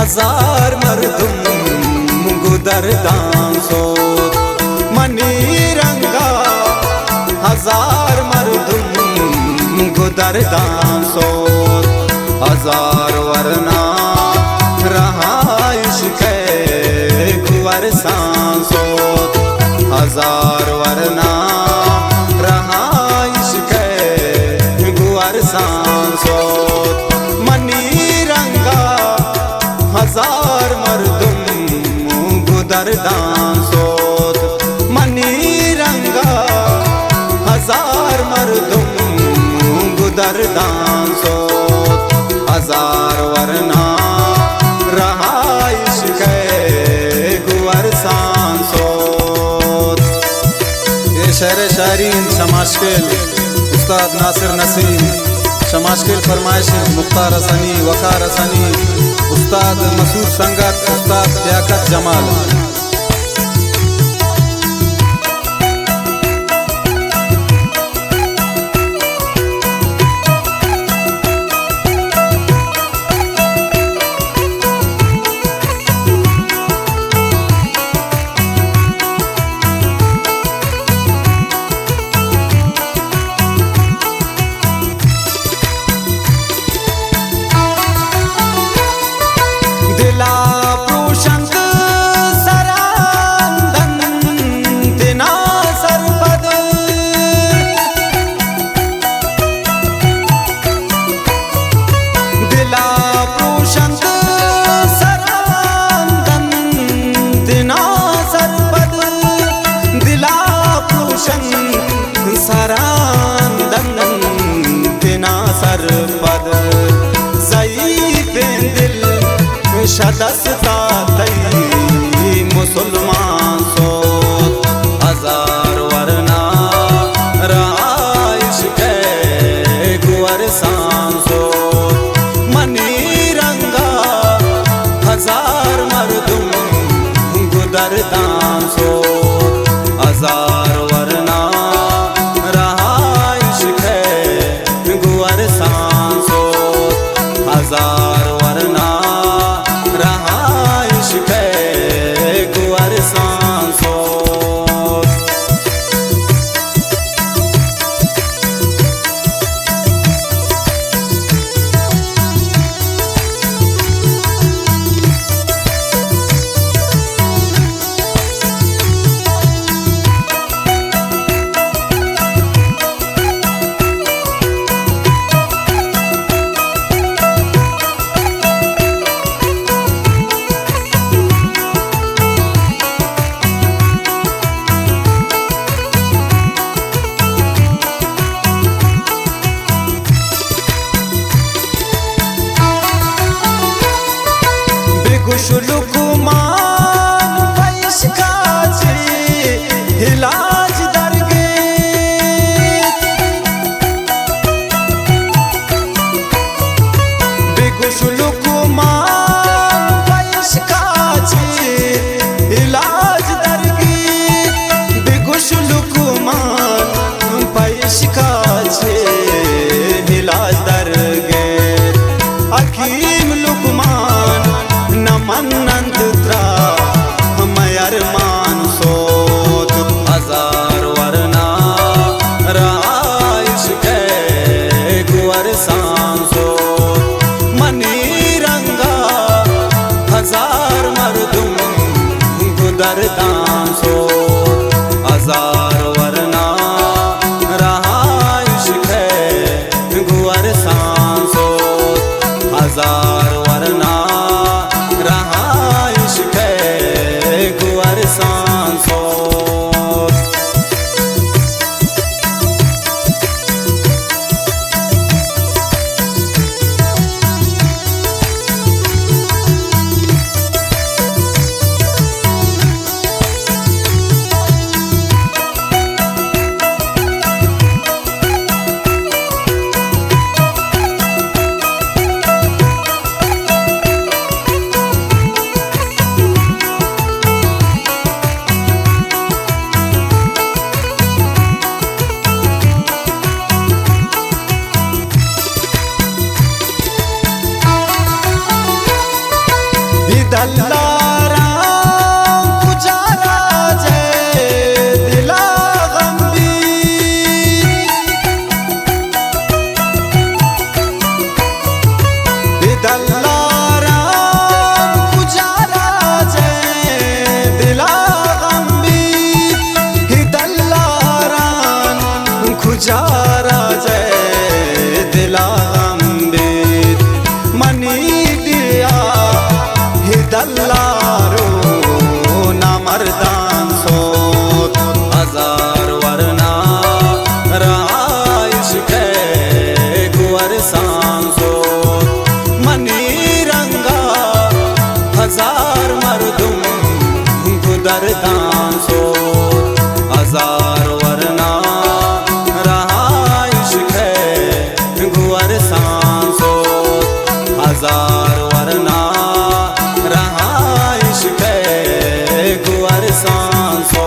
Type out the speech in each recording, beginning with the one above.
हजार मर्दुम गुदरदान सोत मनी रंगा हजार मर्दुम गुदरदान सोत हजार वरना रहाइश के गुवर सांसोत हजार वरना रहाइश के गुवर सांसोत मनी रंगा हजार मर्दुम गुदरदान सोत मनी रंगा हजार मर्दुम गुदरदान सोत हजार वरना रहाइश के गुवर सांसोत। ये शेर शायरी शमाशकिल उस्ताद नासिर नसीम, शमाशकिल फरमाइश मुख्तार हसनी, वकार हसनी, उस्ताद मसूद संगत, उस्ताद लियाकत जमाल। दिला प्रोशंक सरांदन तिना सरपद दिला प्रोशंक सरांदन तिना सरपद दिला प्रोशंक सरांदन तिना सरपद ज़ईफ़ दिल शदस्ता तई मुसलमान सोत हजार वरना राइश के गुवर सांसोत मनी रंगा हजार मर्दुम गुदरदान सोत हजार वरना राइश के गुवर सांसोत हजार वरना रहाइश के गुवर सांसोत। गुशलुकुमान पैश काजी हिलाज दरगे बेगुशलुकुमान पैश काजी हिलाज दरगे बेगुशलुकुमान पैश काजी हिलाज दरगे हकीम लुकमान नमनंत त्रा मयर मान सोत हजार वरना राइश के गुवर सांसोत मनी रंगा हजार मर्दुम गुदरदान सोत हजार वरना राइश के गुवर सांसोत हजार वरना रहाइश के गुवर सांसोत। सांसो हजार वरना रहाइश है गुवर सांसो हजार वरना रहाइश है गुवर सांसो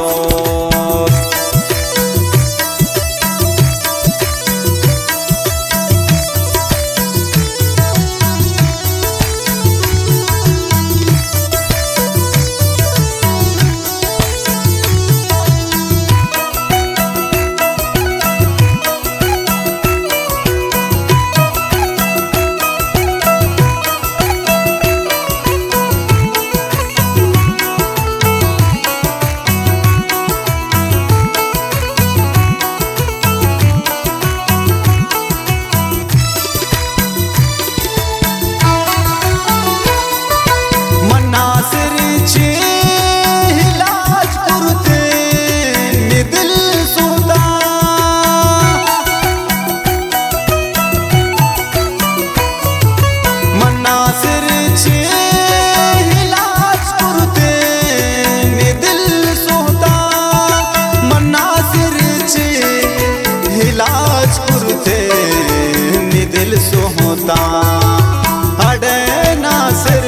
हडे नासिर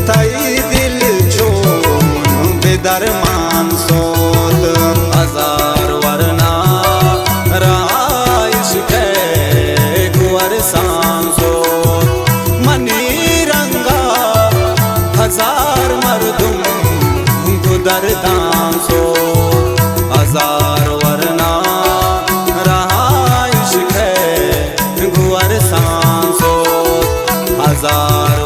थई दिल छोन बेदरमान सोत हजार वरना रहाइश है गुवर सांसो मनी रंगा हजार मर्दुम गुदर दांसो हजार वरना रहाइश है गुवर सांसो हजार